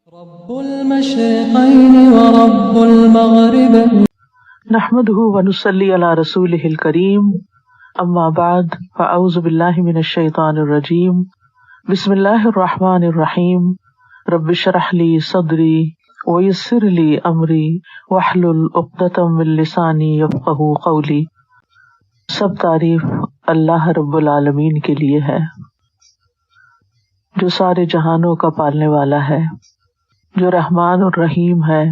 رب المشرقين ورب المغربين نحمده ونصلي على رسوله الكريم اما بعد فاعوذ بالله من الشيطان الرجيم بسم الله الرحمن الرحيم رب اشرح لي صدري ويسر لي امري واحلل عقدة من لساني يفقهوا قولي۔ سب تعریف اللہ رب العالمین کے لیے ہے جو سارے جہانوں کا پالنے والا ہے، جو رحمان الرحیم ہے،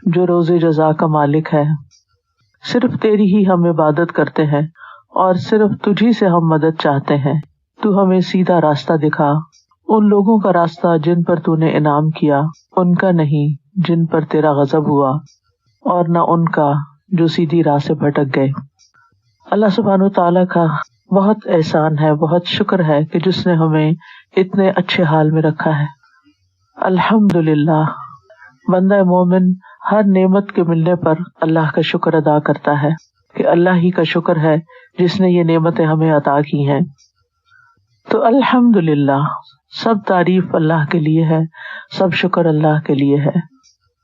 جو روز جزا کا مالک ہے۔ صرف تیری ہی ہم عبادت کرتے ہیں اور صرف تجھی سے ہم مدد چاہتے ہیں۔ تو ہمیں سیدھا راستہ دکھا، ان لوگوں کا راستہ جن پر تو نے انعام کیا، ان کا نہیں جن پر تیرا غضب ہوا، اور نہ ان کا جو سیدھی راہ سے بھٹک گئے۔ اللہ سبحانہ وتعالیٰ کا بہت احسان ہے، بہت شکر ہے کہ جس نے ہمیں اتنے اچھے حال میں رکھا ہے۔ الحمدللہ، بندہ مومن ہر نعمت کے ملنے پر اللہ کا شکر ادا کرتا ہے کہ اللہ ہی کا شکر ہے جس نے یہ نعمتیں ہمیں عطا کی ہیں۔ تو الحمدللہ، سب تعریف اللہ کے لیے ہے، سب شکر اللہ کے لیے ہے۔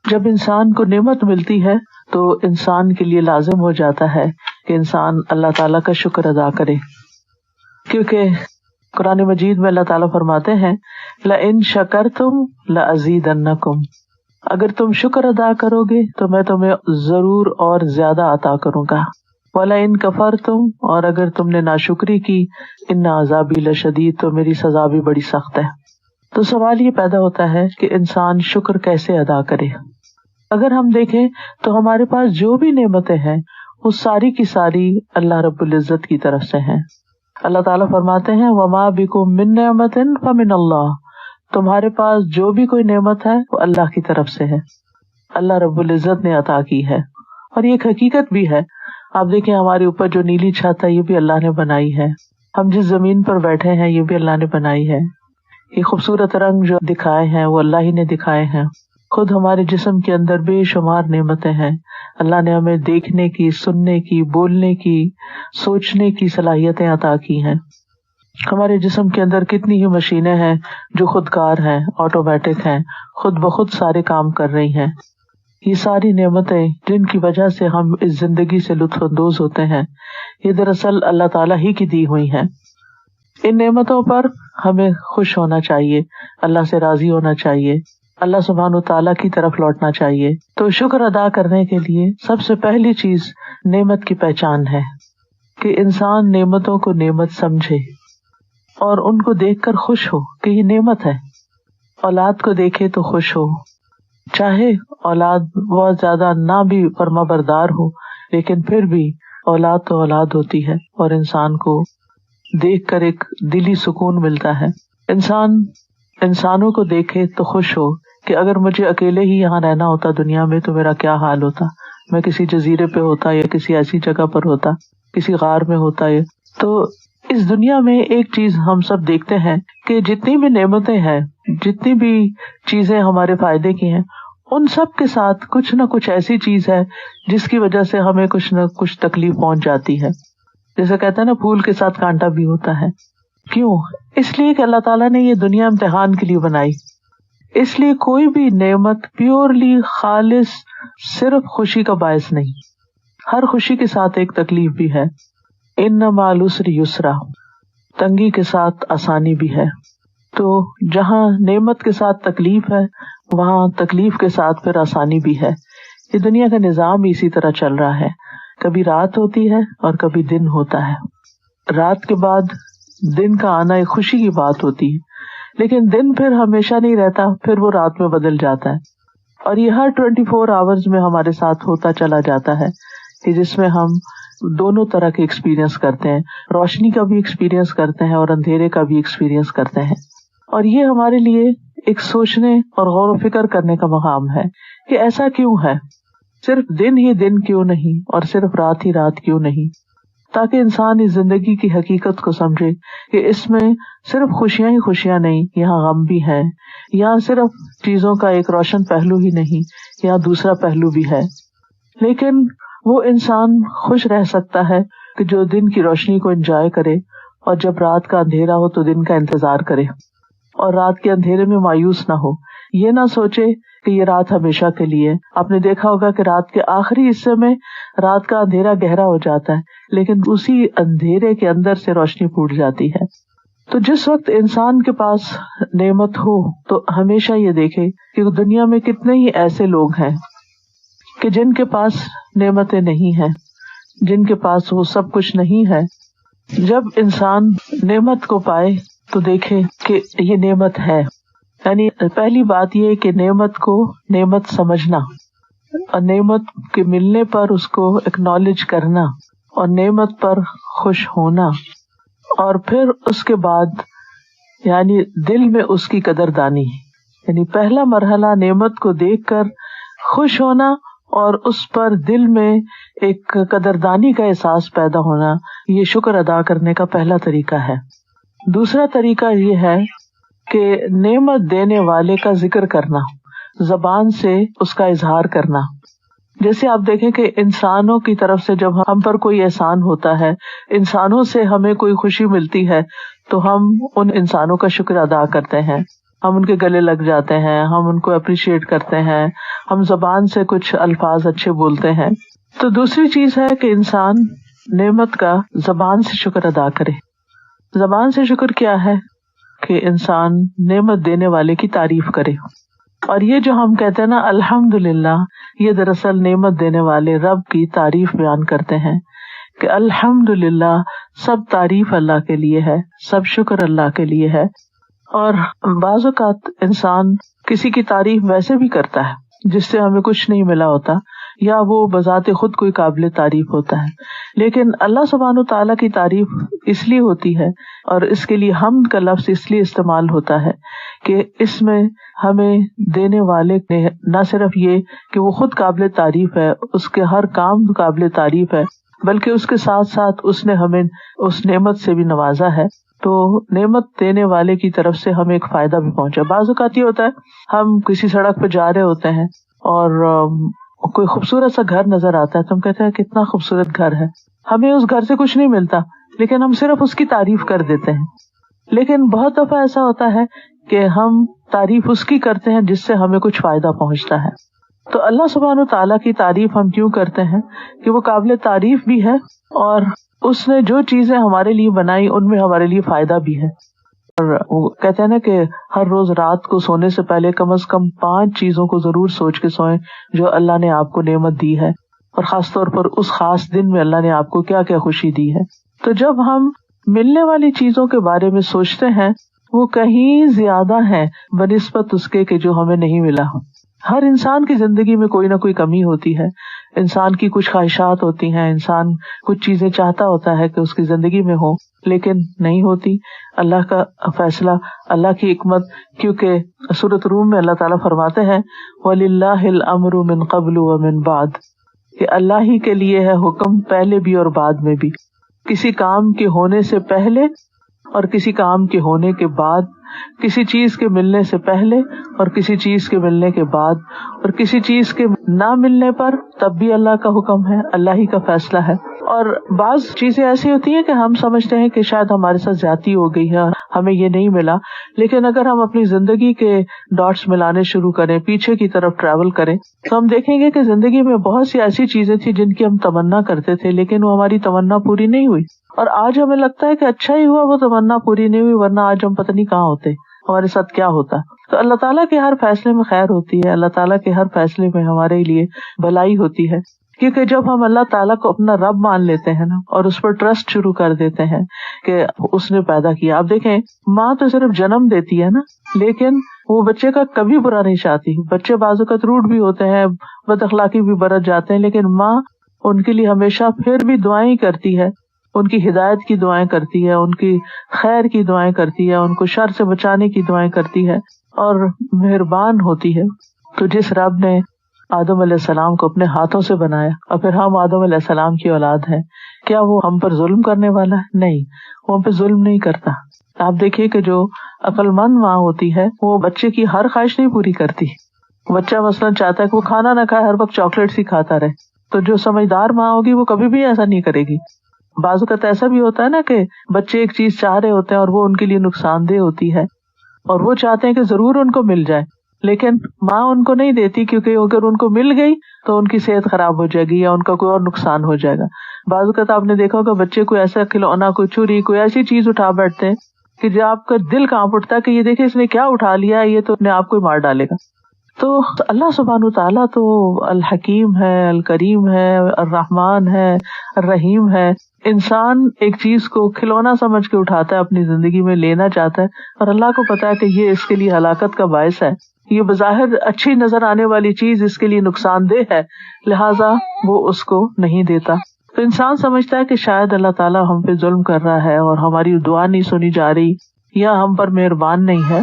جب انسان کو نعمت ملتی ہے تو انسان کے لیے لازم ہو جاتا ہے کہ انسان اللہ تعالیٰ کا شکر ادا کرے، کیونکہ قرآن مجید میں اللہ تعالیٰ فرماتے ہیں لَإِن شَكَرْتُمْ لَأَزِيدَنَّكُمْ، اگر تم شکر ادا کرو گے تو میں تمہیں ضرور اور زیادہ عطا کروں گا۔ وَلَئِن كَفَرْتُمْ، اور اگر تم نے ناشکری کی إِنَّ عَذَابِي لَشَدِيدٌ، تو میری سزا بھی بڑی سخت ہے۔ تو سوال یہ پیدا ہوتا ہے کہ انسان شکر کیسے ادا کرے؟ اگر ہم دیکھیں تو ہمارے پاس جو بھی نعمتیں ہیں وہ ساری کی ساری اللہ رب العزت کی طرف سے ہیں۔ اللہ تعالیٰ فرماتے ہیں وَمَا بِكُم مِّن نِّعْمَةٍ فَمِنَ اللَّهِ، تمہارے پاس جو بھی کوئی نعمت ہے وہ اللہ کی طرف سے ہے، اللہ رب العزت نے عطا کی ہے۔ اور یہ ایک حقیقت بھی ہے، آپ دیکھیں ہمارے اوپر جو نیلی چھت ہے یہ بھی اللہ نے بنائی ہے، ہم جس زمین پر بیٹھے ہیں یہ بھی اللہ نے بنائی ہے، یہ خوبصورت رنگ جو دکھائے ہیں وہ اللہ ہی نے دکھائے ہیں۔ خود ہمارے جسم کے اندر بے شمار نعمتیں ہیں، اللہ نے ہمیں دیکھنے کی، سننے کی، بولنے کی، سوچنے کی صلاحیتیں عطا کی ہیں۔ ہمارے جسم کے اندر کتنی ہی مشینیں ہیں جو خود کار ہیں، آٹومیٹک ہیں، خود بخود سارے کام کر رہی ہیں۔ یہ ساری نعمتیں جن کی وجہ سے ہم اس زندگی سے لطف اندوز ہوتے ہیں، یہ دراصل اللہ تعالیٰ ہی کی دی ہوئی ہیں۔ ان نعمتوں پر ہمیں خوش ہونا چاہیے، اللہ سے راضی ہونا چاہیے، اللہ سبحانہ تعالیٰ کی طرف لوٹنا چاہیے۔ تو شکر ادا کرنے کے لیے سب سے پہلی چیز نعمت کی پہچان ہے کہ انسان نعمتوں کو نعمت سمجھے اور ان کو دیکھ کر خوش ہو کہ یہ نعمت ہے۔ اولاد کو دیکھے تو خوش ہو، چاہے اولاد بہت زیادہ نہ بھی فرما بردار ہو، لیکن پھر بھی اولاد تو اولاد ہوتی ہے اور انسان کو دیکھ کر ایک دلی سکون ملتا ہے۔ انسان انسانوں کو دیکھے تو خوش ہو کہ اگر مجھے اکیلے ہی یہاں رہنا ہوتا دنیا میں تو میرا کیا حال ہوتا، میں کسی جزیرے پہ ہوتا یا کسی ایسی جگہ پر ہوتا، کسی غار میں ہوتا۔ تو اس دنیا میں ایک چیز ہم سب دیکھتے ہیں کہ جتنی بھی نعمتیں ہیں، جتنی بھی چیزیں ہمارے فائدے کی ہیں، ان سب کے ساتھ کچھ نہ کچھ ایسی چیز ہے جس کی وجہ سے ہمیں کچھ نہ کچھ تکلیف پہنچ جاتی ہے۔ جیسے کہتے ہیں نا پھول کے ساتھ کانٹا بھی ہوتا ہے۔ کیوں؟ اس لیے کہ اللہ تعالیٰ نے یہ دنیا امتحان کے لیے بنائی، اس لیے کوئی بھی نعمت پیورلی خالص صرف خوشی کا باعث نہیں، ہر خوشی کے ساتھ ایک تکلیف بھی ہے۔ ان مع العسر یسرا، تنگی کے ساتھ آسانی بھی ہے۔ تو جہاں نعمت کے ساتھ تکلیف ہے وہاں تکلیف کے ساتھ پھر آسانی بھی ہے۔ یہ دنیا کا نظام اسی طرح چل رہا ہے، کبھی رات ہوتی ہے اور کبھی دن ہوتا ہے۔ رات کے بعد دن کا آنا ایک خوشی کی بات ہوتی ہے، لیکن دن پھر ہمیشہ نہیں رہتا، پھر وہ رات میں بدل جاتا ہے۔ اور یہ ہر 24 آورز میں ہمارے ساتھ ہوتا چلا جاتا ہے کہ جس میں ہم دونوں طرح کے ایکسپیرینس کرتے ہیں، روشنی کا بھی ایکسپیرینس کرتے ہیں اور اندھیرے کا بھی ایکسپیرینس کرتے ہیں۔ اور یہ ہمارے لیے ایک سوچنے اور غور و فکر کرنے کا مقام ہے کہ ایسا کیوں ہے، صرف دن ہی دن کیوں نہیں اور صرف رات ہی رات کیوں نہیں، تاکہ انسان اس زندگی کی حقیقت کو سمجھے کہ اس میں صرف خوشیاں ہی خوشیاں نہیں، یہاں غم بھی ہے، یہاں صرف چیزوں کا ایک روشن پہلو ہی نہیں، یہاں دوسرا پہلو بھی ہے۔ لیکن وہ انسان خوش رہ سکتا ہے کہ جو دن کی روشنی کو انجوائے کرے اور جب رات کا اندھیرا ہو تو دن کا انتظار کرے، اور رات کے اندھیرے میں مایوس نہ ہو یہ نہ سوچے کہ یہ رات ہمیشہ کے لیے. آپ نے دیکھا ہوگا کہ رات کے آخری حصے میں رات کا اندھیرا گہرا ہو جاتا ہے، لیکن اسی اندھیرے کے اندر سے روشنی پھوٹ جاتی ہے. تو جس وقت انسان کے پاس نعمت ہو تو ہمیشہ یہ دیکھے کہ دنیا میں کتنے ہی ایسے لوگ ہیں کہ جن کے پاس نعمتیں نہیں ہیں، جن کے پاس وہ سب کچھ نہیں ہے. جب انسان نعمت کو پائے تو دیکھے کہ یہ نعمت ہے. یعنی پہلی بات یہ کہ نعمت کو نعمت سمجھنا، اور نعمت کے ملنے پر اس کو اکنالج کرنا، اور نعمت پر خوش ہونا، اور پھر اس کے بعد یعنی دل میں اس کی قدردانی. یعنی پہلا مرحلہ نعمت کو دیکھ کر خوش ہونا اور اس پر دل میں ایک قدردانی کا احساس پیدا ہونا، یہ شکر ادا کرنے کا پہلا طریقہ ہے. دوسرا طریقہ یہ ہے کہ نعمت دینے والے کا ذکر کرنا، زبان سے اس کا اظہار کرنا. جیسے آپ دیکھیں کہ انسانوں کی طرف سے جب ہم پر کوئی احسان ہوتا ہے، انسانوں سے ہمیں کوئی خوشی ملتی ہے تو ہم ان انسانوں کا شکر ادا کرتے ہیں، ہم ان کے گلے لگ جاتے ہیں، ہم ان کو اپریشیٹ کرتے ہیں، ہم زبان سے کچھ الفاظ اچھے بولتے ہیں. تو دوسری چیز ہے کہ انسان نعمت کا زبان سے شکر ادا کرے. زبان سے شکر کیا ہے؟ کہ انسان نعمت دینے والے کی تعریف کرے. اور یہ جو ہم کہتے ہیں نا الحمدللہ، یہ دراصل نعمت دینے والے رب کی تعریف بیان کرتے ہیں کہ الحمدللہ، سب تعریف اللہ کے لیے ہے، سب شکر اللہ کے لیے ہے. اور بعض اوقات انسان کسی کی تعریف ویسے بھی کرتا ہے جس سے ہمیں کچھ نہیں ملا ہوتا، یا وہ بذات خود کوئی قابل تعریف ہوتا ہے، لیکن اللہ سبحانہ وتعالیٰ کی تعریف اس لیے ہوتی ہے اور اس کے لیے حمد کا لفظ اس لیے استعمال ہوتا ہے کہ اس میں ہمیں دینے والے نے نہ صرف یہ کہ وہ خود قابل تعریف ہے، اس کے ہر کام قابل تعریف ہے، بلکہ اس کے ساتھ ساتھ اس نے ہمیں اس نعمت سے بھی نوازا ہے. تو نعمت دینے والے کی طرف سے ہمیں ایک فائدہ بھی پہنچا. بعض اوقات یہ ہوتا ہے ہم کسی سڑک پہ جا رہے ہوتے ہیں اور کوئی خوبصورت سا گھر نظر آتا ہے تو ہم کہتے ہیں کتنا خوبصورت گھر ہے، ہمیں اس گھر سے کچھ نہیں ملتا لیکن ہم صرف اس کی تعریف کر دیتے ہیں. لیکن بہت دفعہ ایسا ہوتا ہے کہ ہم تعریف اس کی کرتے ہیں جس سے ہمیں کچھ فائدہ پہنچتا ہے. تو اللہ سبحانہ وتعالیٰ کی تعریف ہم کیوں کرتے ہیں کہ وہ قابل تعریف بھی ہے اور اس نے جو چیزیں ہمارے لیے بنائی ان میں ہمارے لیے فائدہ بھی ہے. اور وہ کہتے ہیں نا کہ ہر روز رات کو سونے سے پہلے کم از کم 5 چیزوں کو ضرور سوچ کے سوئیں جو اللہ نے آپ کو نعمت دی ہے، اور خاص طور پر اس خاص دن میں اللہ نے آپ کو کیا کیا خوشی دی ہے. تو جب ہم ملنے والی چیزوں کے بارے میں سوچتے ہیں وہ کہیں زیادہ ہیں بنسبت اس کے کہ جو ہمیں نہیں ملا. ہر انسان کی زندگی میں کوئی نہ کوئی کمی ہوتی ہے، انسان کی کچھ خواہشات ہوتی ہیں، انسان کچھ چیزیں چاہتا ہوتا ہے کہ اس کی زندگی میں ہو لیکن نہیں ہوتی. اللہ کا فیصلہ، اللہ کی حکمت، کیونکہ سورۃ روم میں اللہ تعالیٰ فرماتے ہیں وَلِلَّهِ الْأَمْرُ مِنْ قَبْلُ وَمِنْ بَعْدُ، کہ اللہ ہی کے لیے ہے حکم پہلے بھی اور بعد میں بھی. کسی کام کے ہونے سے پہلے اور کسی کام کے ہونے کے بعد، کسی چیز کے ملنے سے پہلے اور کسی چیز کے ملنے کے بعد، اور کسی چیز کے نہ ملنے پر تب بھی اللہ کا حکم ہے، اللہ ہی کا فیصلہ ہے. اور بعض چیزیں ایسی ہوتی ہیں کہ ہم سمجھتے ہیں کہ شاید ہمارے ساتھ زیادتی ہو گئی ہے، ہمیں یہ نہیں ملا، لیکن اگر ہم اپنی زندگی کے ڈاٹس ملانے شروع کریں، پیچھے کی طرف ٹریول کریں، تو ہم دیکھیں گے کہ زندگی میں بہت سی ایسی چیزیں تھیں جن کی ہم تمنا کرتے تھے لیکن وہ ہماری تمنا پوری نہیں ہوئی، اور آج ہمیں لگتا ہے کہ اچھا ہی ہوا وہ تمنا پوری نہیں ہوئی، ورنہ آج ہم پتہ نہیں کہاں ہوتے، ہمارے ساتھ کیا ہوتا. تو اللہ تعالیٰ کے ہر فیصلے میں خیر ہوتی ہے، اللہ تعالیٰ کے ہر فیصلے میں ہمارے لیے بھلائی ہوتی ہے. کیونکہ جب ہم اللہ تعالیٰ کو اپنا رب مان لیتے ہیں نا اور اس پر ٹرسٹ شروع کر دیتے ہیں کہ اس نے پیدا کیا. آپ دیکھیں ماں تو صرف جنم دیتی ہے نا، لیکن وہ بچے کا کبھی برا نہیں چاہتی. بچے بعض اوقات روڈ بھی ہوتے ہیں، بد اخلاقی بھی برت جاتے ہیں، لیکن ماں ان کے لیے ہمیشہ پھر بھی دعائیں کرتی ہے، ان کی ہدایت کی دعائیں کرتی ہے، ان کی خیر کی دعائیں کرتی ہے، ان کو شر سے بچانے کی دعائیں کرتی ہے اور مہربان ہوتی ہے. تو جس رب نے آدم علیہ السلام کو اپنے ہاتھوں سے بنایا اور پھر ہم آدم علیہ السلام کی اولاد ہیں، کیا وہ ہم پر ظلم کرنے والا ہے؟ نہیں، وہ ہم پہ ظلم نہیں کرتا. آپ دیکھیے کہ جو عقل مند ماں ہوتی ہے وہ بچے کی ہر خواہش نہیں پوری کرتی. بچہ مثلاً چاہتا ہے کہ وہ کھانا نہ کھائے، ہر وقت چاکلیٹس ہی کھاتا رہے، تو جو سمجھدار ماں ہوگی وہ کبھی بھی ایسا نہیں کرے گی. بعض اوقات ایسا بھی ہوتا ہے نا کہ بچے ایک چیز چاہ رہے ہوتے ہیں اور وہ ان کے لیے نقصان دہ ہوتی ہے اور وہ چاہتے ہیں کہ ضرور ان کو مل جائے، لیکن ماں ان کو نہیں دیتی کیونکہ اگر ان کو مل گئی تو ان کی صحت خراب ہو جائے گی یا ان کا کوئی اور نقصان ہو جائے گا. بعض اوقات آپ نے دیکھا ہوگا بچے کوئی ایسا کھلونا، کوئی چھری، کوئی ایسی چیز اٹھا بیٹھتے ہیں کہ جو آپ کا دل کانپ اٹھتا ہے کہ یہ دیکھیں اس نے کیا اٹھا لیا ہے، یہ تو اپنے آپ کو ہی مار ڈالے گا. تو اللہ سبحانہ تعالیٰ تو الحکیم ہے، الکریم ہے، الرحمن ہے، الرحیم ہے. انسان ایک چیز کو کھلونا سمجھ کے اٹھاتا ہے، اپنی زندگی میں لینا چاہتا ہے، اور اللہ کو پتا ہے کہ یہ اس کے لیے ہلاکت کا باعث ہے، یہ بظاہر اچھی نظر آنے والی چیز اس کے لیے نقصان دہ ہے، لہٰذا وہ اس کو نہیں دیتا. تو انسان سمجھتا ہے کہ شاید اللہ تعالیٰ ہم پہ ظلم کر رہا ہے اور ہماری دعا نہیں سنی جا رہی یا ہم پر مہربان نہیں ہے.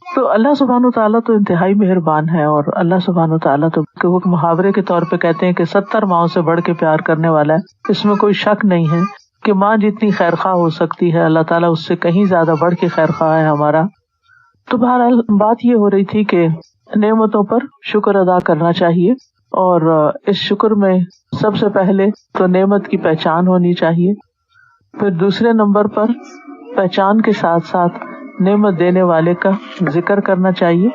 تو اللہ سبحانہ تعالیٰ تو انتہائی مہربان ہے، اور اللہ سبحانہ تعالیٰ تو وہ محاورے کے طور پہ کہتے ہیں کہ 70 ماؤں سے بڑھ کے پیار کرنے والا ہے. اس میں کوئی شک نہیں ہے کہ ماں جتنی خیر خواہ ہو سکتی ہے اللہ تعالیٰ اس سے کہیں زیادہ بڑھ کے خیر خواہ ہے ہمارا. تو بہرحال بات یہ ہو رہی تھی کہ نعمتوں پر شکر ادا کرنا چاہیے، اور اس شکر میں سب سے پہلے تو نعمت کی پہچان ہونی چاہیے. پھر دوسرے نمبر پر پہچان کے ساتھ ساتھ نعمت دینے والے کا ذکر کرنا چاہیے،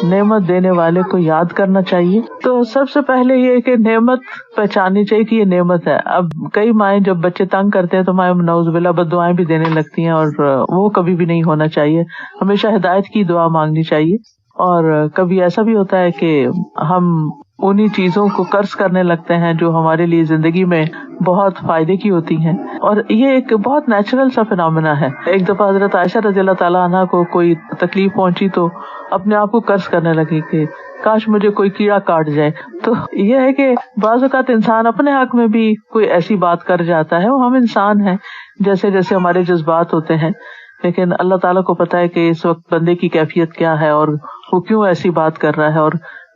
نعمت دینے والے کو یاد کرنا چاہیے. تو سب سے پہلے یہ کہ نعمت پہچاننی چاہیے کہ یہ نعمت ہے. اب کئی مائیں جب بچے تنگ کرتے ہیں تو مائیں نعوذ باللہ بد دعائیں بھی دینے لگتی ہیں، اور وہ کبھی بھی نہیں ہونا چاہیے. ہمیشہ ہدایت کی دعا مانگنی چاہیے. اور کبھی ایسا بھی ہوتا ہے کہ ہم انہی چیزوں کو قرض کرنے لگتے ہیں جو ہمارے لیے زندگی میں بہت فائدے کی ہوتی ہیں، اور یہ ایک بہت نیچرل سا فنامنا ہے. ایک دفعہ حضرت عائشہ رضی اللہ تعالیٰ عنہ کو کوئی تکلیف پہنچی تو اپنے آپ کو قرض کرنے لگی کہ کاش مجھے کوئی کیڑا کاٹ جائے. تو یہ ہے کہ بعض اوقات انسان اپنے حق میں بھی کوئی ایسی بات کر جاتا ہے. وہ ہم انسان ہیں، جیسے جیسے ہمارے جذبات ہوتے ہیں، لیکن اللہ تعالیٰ کو پتا ہے کہ اس وقت بندے کی کیفیت کیا ہے اور وہ کیوں ایسی بات کر رہا ہے، اور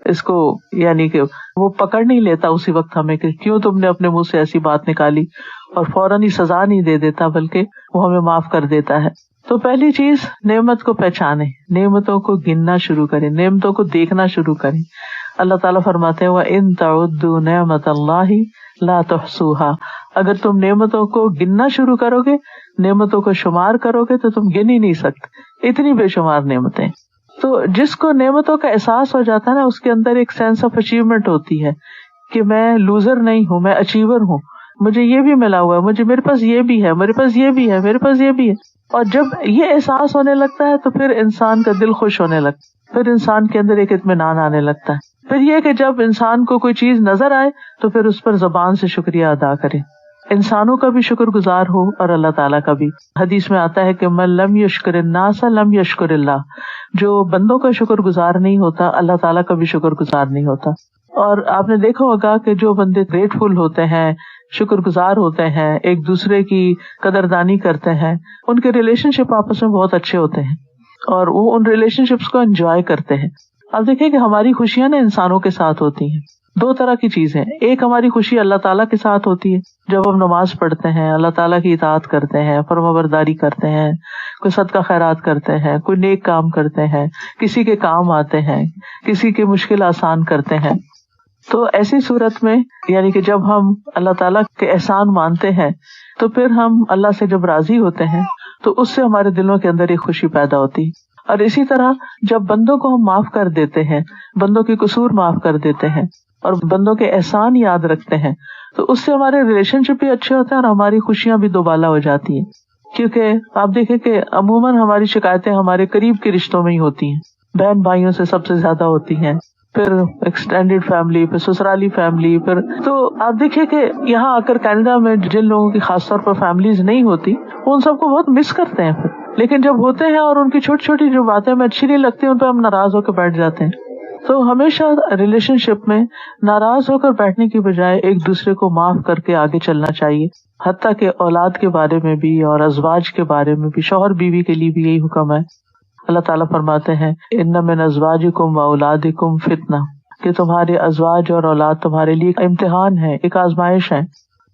اس کو یعنی کہ وہ پکڑ نہیں لیتا اسی وقت ہمیں کہ کیوں تم نے اپنے منہ سے ایسی بات نکالی، اور فوراً ہی سزا نہیں دے دیتا بلکہ وہ ہمیں معاف کر دیتا ہے. تو پہلی چیز نعمت کو پہچانے، نعمتوں کو گننا شروع کریں، نعمتوں کو دیکھنا شروع کریں. اللہ تعالیٰ فرماتے ہیں وَإِن تَعُدُّوا نِعْمَتَ اللَّهِ لَا تُحْصُوهَا. اگر تم نعمتوں کو گننا شروع کرو گے، نعمتوں کو شمار کرو گے تو تم گن ہی نہیں سکتے، اتنی بے شمار نعمتیں. تو جس کو نعمتوں کا احساس ہو جاتا ہے نا، اس کے اندر ایک سینس آف اچیومنٹ ہوتی ہے کہ میں لوزر نہیں ہوں، میں اچیور ہوں، مجھے یہ بھی ملا ہوا ہے، مجھے میرے پاس یہ بھی ہے، میرے پاس یہ بھی ہے، میرے پاس یہ بھی ہے. اور جب یہ احساس ہونے لگتا ہے تو پھر انسان کا دل خوش ہونے لگتا ہے، پھر انسان کے اندر ایک اطمینان آنے لگتا ہے. پھر یہ کہ جب انسان کو کوئی چیز نظر آئے تو پھر اس پر زبان سے شکریہ ادا کرے، انسانوں کا بھی شکر گزار ہو اور اللہ تعالیٰ کا بھی. حدیث میں آتا ہے کہ من لم یشکر الناس لم یشکر اللہ. جو بندوں کا شکر گزار نہیں ہوتا اللہ تعالیٰ کا بھی شکر گزار نہیں ہوتا. اور آپ نے دیکھا ہوگا کہ جو بندے گریٹفل ہوتے ہیں، شکر گزار ہوتے ہیں، ایک دوسرے کی قدردانی کرتے ہیں، ان کے ریلیشن شپ آپس میں بہت اچھے ہوتے ہیں اور وہ ان ریلیشن شپس کو انجوائے کرتے ہیں. آپ دیکھیں کہ ہماری خوشیاں نا انسانوں کے ساتھ ہوتی ہیں. دو طرح کی چیزیں، ایک ہماری خوشی اللہ تعالیٰ کے ساتھ ہوتی ہے جب ہم نماز پڑھتے ہیں، اللہ تعالیٰ کی اطاعت کرتے ہیں، فرمانبرداری کرتے ہیں، کوئی صدقہ خیرات کرتے ہیں، کوئی نیک کام کرتے ہیں، کسی کے کام آتے ہیں، کسی کی مشکل آسان کرتے ہیں. تو ایسی صورت میں یعنی کہ جب ہم اللہ تعالیٰ کے احسان مانتے ہیں تو پھر ہم اللہ سے جب راضی ہوتے ہیں تو اس سے ہمارے دلوں کے اندر ایک خوشی پیدا ہوتی ہے. اور اسی طرح جب بندوں کو ہم معاف کر دیتے ہیں، بندوں کے قصور معاف کر دیتے ہیں اور بندوں کے احسان یاد رکھتے ہیں تو اس سے ہمارے ریلیشن شپ بھی اچھے ہوتے ہیں اور ہماری خوشیاں بھی دوبالا ہو جاتی ہیں. کیونکہ آپ دیکھیں کہ عموماً ہماری شکایتیں ہمارے قریب کے رشتوں میں ہی ہوتی ہیں، بہن بھائیوں سے سب سے زیادہ ہوتی ہیں، پھر ایکسٹینڈیڈ فیملی، پھر سسرالی فیملی، پھر تو آپ دیکھیں کہ یہاں آ کر کینیڈا میں جن لوگوں کی خاص طور پر فیملیز نہیں ہوتی وہ ان سب کو بہت مس کرتے ہیں پھر. لیکن جب ہوتے ہیں اور ان کی چھوٹی چھوٹی جو باتیں ہمیں اچھی نہیں لگتی ان پہ ہم ناراض ہو کے بیٹھ جاتے ہیں. تو ہمیشہ ریلیشن شپ میں ناراض ہو کر بیٹھنے کی بجائے ایک دوسرے کو معاف کر کے آگے چلنا چاہیے. حتیٰ کہ اولاد کے بارے میں بھی اور ازواج کے بارے میں بھی، شوہر بیوی کے لیے بھی یہی حکم ہے. اللہ تعالیٰ فرماتے ہیں ان من ازواجکم واولادکم فتنہ، کہ تمہارے ازواج اور اولاد تمہارے لیے امتحان ہے، ایک آزمائش ہے.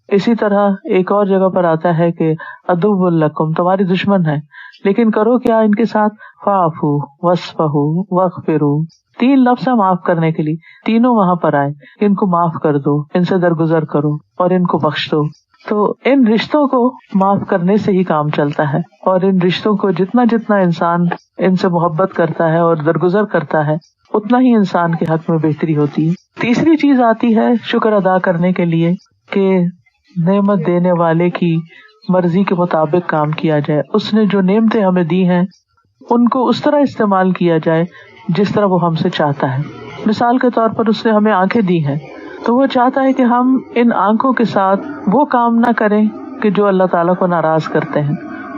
اسی طرح ایک اور جگہ پر آتا ہے کہ عدو لکم، تمہاری دشمن ہے، لیکن کرو کیا ان کے ساتھ؟ فاعفوا واصفحوا واغفروا. 3 لفظ ہیں معاف کرنے کے لیے، تینوں وہاں پر آئے. ان کو معاف کر دو، ان سے درگزر کرو اور ان کو بخش دو. تو ان رشتوں کو معاف کرنے سے ہی کام چلتا ہے، اور ان رشتوں کو جتنا جتنا انسان ان سے محبت کرتا ہے اور درگزر کرتا ہے اتنا ہی انسان کے حق میں بہتری ہوتی ہے۔ تیسری چیز آتی ہے شکر ادا کرنے کے لیے کہ نعمت دینے والے کی مرضی کے مطابق کام کیا جائے، اس نے جو نعمتیں ہمیں دی ہیں ان کو اس طرح استعمال کیا جائے جس طرح وہ ہم سے چاہتا ہے۔ مثال کے طور پر اس نے ہمیں آنکھیں دی ہیں تو وہ چاہتا ہے کہ ہم ان آنکھوں کے ساتھ وہ کام نہ کریں کہ جو اللہ تعالیٰ کو ناراض کرتے ہیں،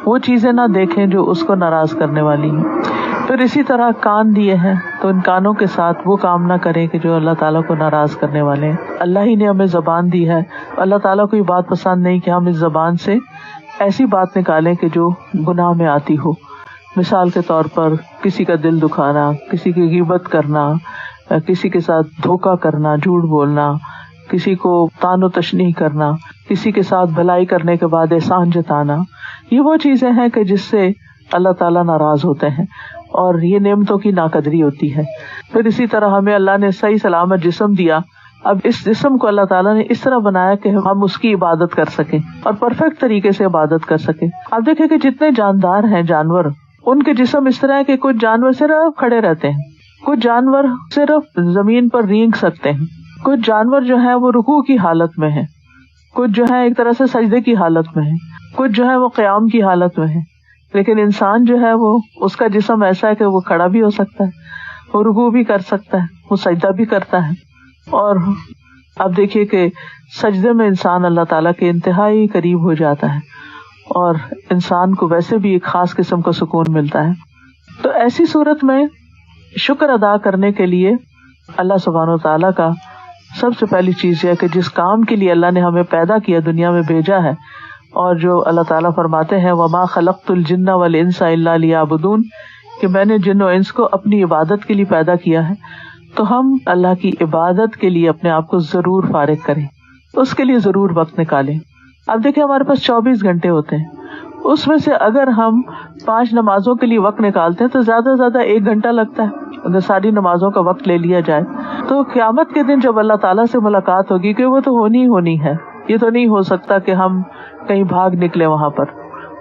وہ چیزیں نہ دیکھیں جو اس کو ناراض کرنے والی ہیں۔ پھر اسی طرح کان دیے ہیں تو ان کانوں کے ساتھ وہ کام نہ کریں کہ جو اللہ تعالیٰ کو ناراض کرنے والے ہیں۔ اللہ ہی نے ہمیں زبان دی ہے، اللہ تعالیٰ کو یہ بات پسند نہیں کہ ہم اس زبان سے ایسی بات نکالیں کہ جو گناہ میں آتی ہو۔ مثال کے طور پر کسی کا دل دکھانا، کسی کی غیبت کرنا، کسی کے ساتھ دھوکہ کرنا، جھوٹ بولنا، کسی کو طعن و تشنیع کرنا، کسی کے ساتھ بھلائی کرنے کے بعد احسان جتانا، یہ وہ چیزیں ہیں کہ جس سے اللہ تعالیٰ ناراض ہوتے ہیں اور یہ نعمتوں کی ناقدری ہوتی ہے۔ پھر اسی طرح ہمیں اللہ نے صحیح سلامت جسم دیا، اب اس جسم کو اللہ تعالیٰ نے اس طرح بنایا کہ ہم اس کی عبادت کر سکیں اور پرفیکٹ طریقے سے عبادت کر سکیں۔ آپ دیکھیں کہ جتنے جاندار ہیں جانور، ان کے جسم اس طرح ہے کہ کچھ جانور صرف کھڑے رہتے ہیں، کچھ جانور صرف زمین پر رینگ سکتے ہیں، کچھ جانور جو ہیں وہ رکوع کی حالت میں ہیں، کچھ جو ہے ایک طرح سے سجدے کی حالت میں ہیں، کچھ جو ہے وہ قیام کی حالت میں ہیں۔ لیکن انسان جو ہے وہ اس کا جسم ایسا ہے کہ وہ کھڑا بھی ہو سکتا ہے، وہ رکوع بھی کر سکتا ہے، وہ سجدہ بھی کرتا ہے۔ اور اب دیکھیے کہ سجدے میں انسان اللہ تعالیٰ کے انتہائی قریب ہو جاتا ہے اور انسان کو ویسے بھی ایک خاص قسم کا سکون ملتا ہے۔ تو ایسی صورت میں شکر ادا کرنے کے لیے اللہ سبحانہ و تعالیٰ کا سب سے پہلی چیز یہ ہے کہ جس کام کے لیے اللہ نے ہمیں پیدا کیا، دنیا میں بھیجا ہے، اور جو اللہ تعالیٰ فرماتے ہیں وَمَا خَلَقْتُ الْجِنَّ وَالْإِنسَ إِلَّا لِيَعْبُدُونَ، کہ میں نے جن و انس کو اپنی عبادت کے لیے پیدا کیا ہے، تو ہم اللہ کی عبادت کے لیے اپنے آپ کو ضرور فارغ کریں، اس کے لیے ضرور وقت نکالیں۔ اب دیکھیں ہمارے پاس 24 گھنٹے ہوتے ہیں، اس میں سے اگر ہم 5 نمازوں کے لیے وقت نکالتے ہیں تو زیادہ سے زیادہ 1 گھنٹہ لگتا ہے۔ اگر ساری نمازوں کا وقت لے لیا جائے تو قیامت کے دن جب اللہ تعالیٰ سے ملاقات ہوگی، کہ وہ تو ہونی ہے، یہ تو نہیں ہو سکتا کہ ہم کہیں بھاگ نکلے وہاں پر،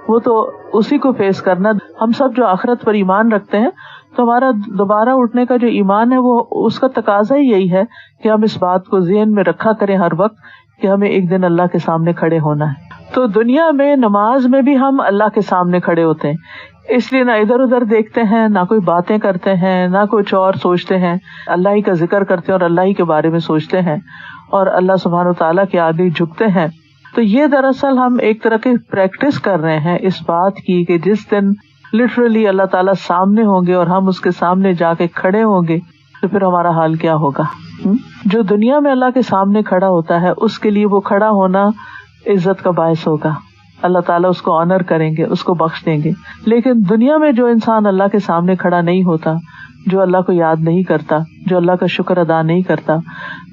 وہ تو اسی کو فیس کرنا۔ ہم سب جو آخرت پر ایمان رکھتے ہیں تو ہمارا دوبارہ اٹھنے کا جو ایمان ہے وہ اس کا تقاضا ہی یہی ہے کہ ہم اس بات کو ذہن میں رکھا کریں ہر وقت کہ ہمیں ایک دن اللہ کے سامنے کھڑے ہونا ہے۔ تو دنیا میں نماز میں بھی ہم اللہ کے سامنے کھڑے ہوتے ہیں، اس لیے نہ ادھر ادھر دیکھتے ہیں، نہ کوئی باتیں کرتے ہیں، نہ کچھ اور سوچتے ہیں، اللہ ہی کا ذکر کرتے ہیں اور اللہ ہی کے بارے میں سوچتے ہیں اور اللہ سبحانہ وتعالیٰ کے آگے جھکتے ہیں۔ تو یہ دراصل ہم ایک طرح کی پریکٹس کر رہے ہیں اس بات کی کہ جس دن لٹرلی اللہ تعالیٰ سامنے ہوں گے اور ہم اس کے سامنے جا کے کھڑے ہوں گے تو پھر ہمارا حال کیا ہوگا۔ جو دنیا میں اللہ کے سامنے کھڑا ہوتا ہے اس کے لیے وہ کھڑا ہونا عزت کا باعث ہوگا، اللہ تعالیٰ اس کو آنر کریں گے، اس کو بخش دیں گے۔ لیکن دنیا میں جو انسان اللہ کے سامنے کھڑا نہیں ہوتا، جو اللہ کو یاد نہیں کرتا، جو اللہ کا شکر ادا نہیں کرتا،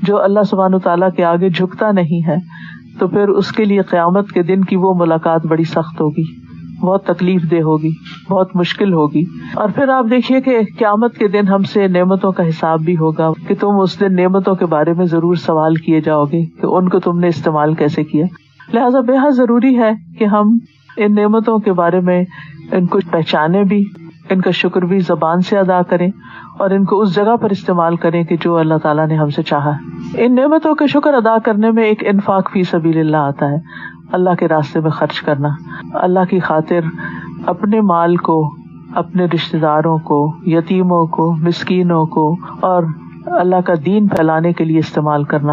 جو اللہ سبحانہ تعالیٰ کے آگے جھکتا نہیں ہے، تو پھر اس کے لیے قیامت کے دن کی وہ ملاقات بڑی سخت ہوگی، بہت تکلیف دہ ہوگی، بہت مشکل ہوگی۔ اور پھر آپ دیکھیے کہ قیامت کے دن ہم سے نعمتوں کا حساب بھی ہوگا کہ تم اس دن نعمتوں کے بارے میں ضرور سوال کیے جاؤ گے کہ ان کو تم نے استعمال کیسے کیا۔ لہٰذا بے حد ضروری ہے کہ ہم ان نعمتوں کے بارے میں ان کو پہچانے بھی، ان کا شکر بھی زبان سے ادا کریں اور ان کو اس جگہ پر استعمال کریں کہ جو اللہ تعالیٰ نے ہم سے چاہا۔ ان نعمتوں کے شکر ادا کرنے میں ایک انفاق فی سبیل اللہ آتا ہے، اللہ کے راستے میں خرچ کرنا، اللہ کی خاطر اپنے مال کو، اپنے رشتہ داروں کو، یتیموں کو، مسکینوں کو اور اللہ کا دین پھیلانے کے لیے استعمال کرنا۔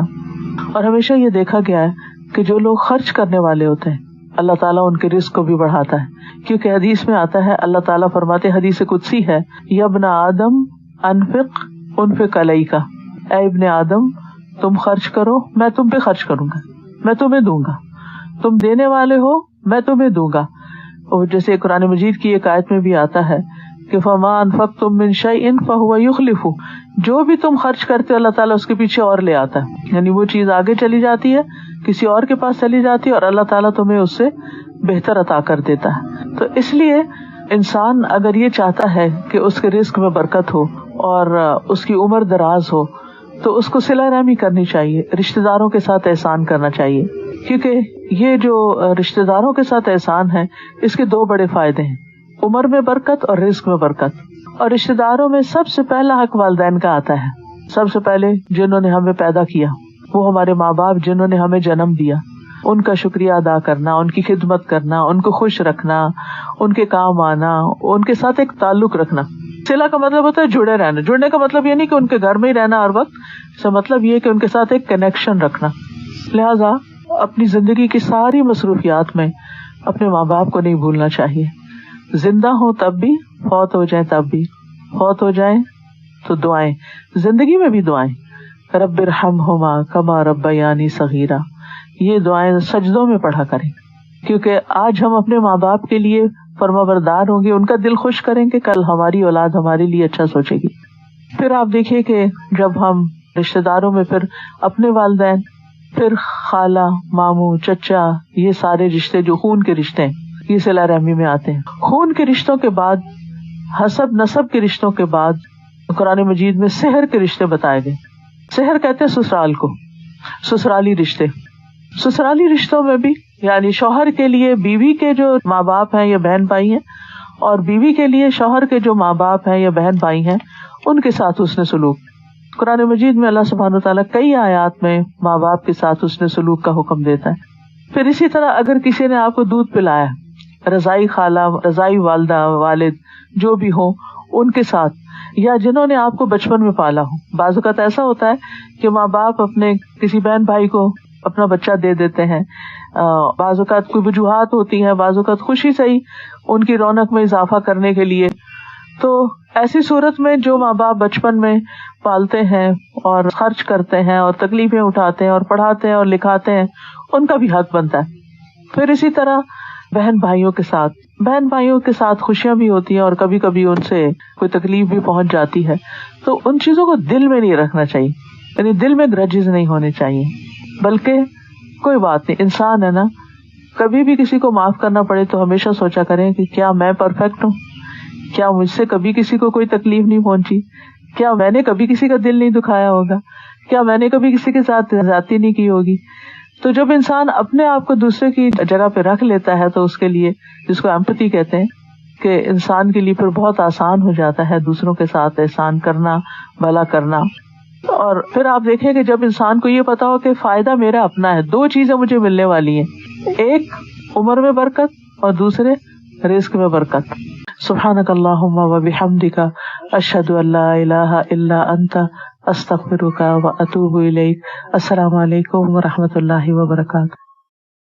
اور ہمیشہ یہ دیکھا گیا ہے کہ جو لوگ خرچ کرنے والے ہوتے ہیں اللہ تعالیٰ ان کے رزق کو بھی بڑھاتا ہے، کیونکہ حدیث میں آتا ہے، اللہ تعالیٰ فرماتے، حدیث قدسی ہے، یا ابن آدم انفق انفق علیک، اے ابن آدم تم خرچ کرو میں تم پہ خرچ کروں گا، میں تمہیں دوں گا، تم دینے والے ہو میں تمہیں دوں گا۔ اور جیسے قرآن مجید کی ایک آیت میں بھی آتا ہے کہ فما انفقتم من شیء فهو یخلفہ، جو بھی تم خرچ کرتے اللہ تعالیٰ اس کے پیچھے اور لے آتا ہے، یعنی وہ چیز آگے چلی جاتی ہے، کسی اور کے پاس چلی جاتی ہے اور اللہ تعالیٰ تمہیں اس سے بہتر عطا کر دیتا ہے۔ تو اس لیے انسان اگر یہ چاہتا ہے کہ اس کے رزق میں برکت ہو اور اس کی عمر دراز ہو تو اس کو صلہ رحمی کرنی چاہیے، رشتہ داروں کے ساتھ احسان کرنا چاہیے، کیونکہ یہ جو رشتہ داروں کے ساتھ احسان ہے اس کے 2 بڑے فائدے ہیں، عمر میں برکت اور رزق میں برکت۔ اور رشتے داروں میں سب سے پہلا حق والدین کا آتا ہے. سب سے پہلے جنہوں نے ہمیں پیدا کیا، وہ ہمارے ماں باپ جنہوں نے ہمیں جنم دیا، ان کا شکریہ ادا کرنا، ان کی خدمت کرنا، ان کو خوش رکھنا، ان کے کام آنا، ان کے ساتھ ایک تعلق رکھنا. صلہ کا مطلب ہوتا ہے جڑے رہنا. جڑنے کا مطلب یہ نہیں کہ ان کے گھر میں ہی رہنا ہر وقت، اس کا مطلب یہ کہ ان کے ساتھ ایک کنیکشن رکھنا. لہذا اپنی زندگی کی ساری مصروفیات میں اپنے ماں باپ کو نہیں بھولنا چاہیے. زندہ ہوں تب بھی، فوت ہو جائیں تب بھی. فوت ہو جائیں تو دعائیں، زندگی میں بھی دعائیں. رب ارحمہما کما ربیانی صغیرا، یہ دعائیں سجدوں میں پڑھا کریں، کیونکہ آج ہم اپنے ماں باپ کے لیے فرما بردار ہوں گے، ان کا دل خوش کریں گے، کل ہماری اولاد ہمارے لیے اچھا سوچے گی. پھر آپ دیکھیے کہ جب ہم رشتے داروں میں پھر اپنے والدین، پھر خالہ، ماموں، چچا، یہ سارے رشتے جو خون کے رشتے ہیں یہ صلہ رحمی میں آتے ہیں. خون کے رشتوں کے بعد، حسب نسب کے رشتوں کے بعد قرآن مجید میں سحر کے رشتے بتائے گئے. سحر کہتے ہیں سسرال کو، سسرالی رشتے. سسرالی رشتوں میں بھی یعنی شوہر کے لیے بیوی کے جو ماں باپ ہیں یا بہن بھائی ہیں، اور بیوی کے لیے شوہر کے جو ماں باپ ہیں یا بہن بھائی ہیں، ان کے ساتھ حسن سلوک. قرآن مجید میں اللہ سبحانہ وتعالیٰ کئی آیات میں ماں باپ کے ساتھ حسن سلوک کا حکم دیتا ہے. پھر اسی طرح اگر کسی نے آپ کو دودھ پلایا، رضائی خالہ، رضائی والدہ، والد جو بھی ہوں ان کے ساتھ، یا جنہوں نے آپ کو بچپن میں پالا ہو. بعض اوقات ایسا ہوتا ہے کہ ماں باپ اپنے کسی بہن بھائی کو اپنا بچہ دے دیتے ہیں، بعض اوقات کوئی وجوہات ہوتی ہیں، بعض اوقات خوشی سے ہی ان کی رونق میں اضافہ کرنے کے لیے. تو ایسی صورت میں جو ماں باپ بچپن میں پالتے ہیں اور خرچ کرتے ہیں اور تکلیفیں اٹھاتے ہیں اور پڑھاتے ہیں اور لکھاتے ہیں، ان کا بھی حق بنتا ہے. پھر اسی طرح بہن بھائیوں کے ساتھ خوشیاں بھی ہوتی ہیں اور کبھی کبھی ان سے کوئی تکلیف بھی پہنچ جاتی ہے. تو ان چیزوں کو دل میں نہیں رکھنا چاہیے، یعنی دل میں گرجز نہیں ہونے چاہیے، بلکہ کوئی بات نہیں، انسان ہے نا، کبھی بھی کسی کو معاف کرنا پڑے تو ہمیشہ سوچا کریں کہ کیا میں پرفیکٹ ہوں، کیا مجھ سے کبھی کسی کو کوئی تکلیف نہیں پہنچی، کیا میں نے کبھی کسی کا دل نہیں دکھایا ہوگا، کیا میں نے کبھی کسی کے ساتھ زیادتی نہیں کی ہوگی. تو جب انسان اپنے آپ کو دوسرے کی جگہ پہ رکھ لیتا ہے تو اس کے لیے، جس کو ایمپتھی کہتے ہیں، کہ انسان کے لیے پھر بہت آسان ہو جاتا ہے دوسروں کے ساتھ احسان کرنا، بھلا کرنا. اور پھر آپ دیکھیں کہ جب انسان کو یہ پتا ہو کہ فائدہ میرا اپنا ہے، دو چیزیں مجھے ملنے والی ہیں، ایک عمر میں برکت اور دوسرے رزق میں برکت. سبحانک اللہم و بحمدک، اشہد ان لا الہ الا انت، استغفرک و اتوب الیک. السلام علیکم و رحمۃ اللہ وبرکاتہ.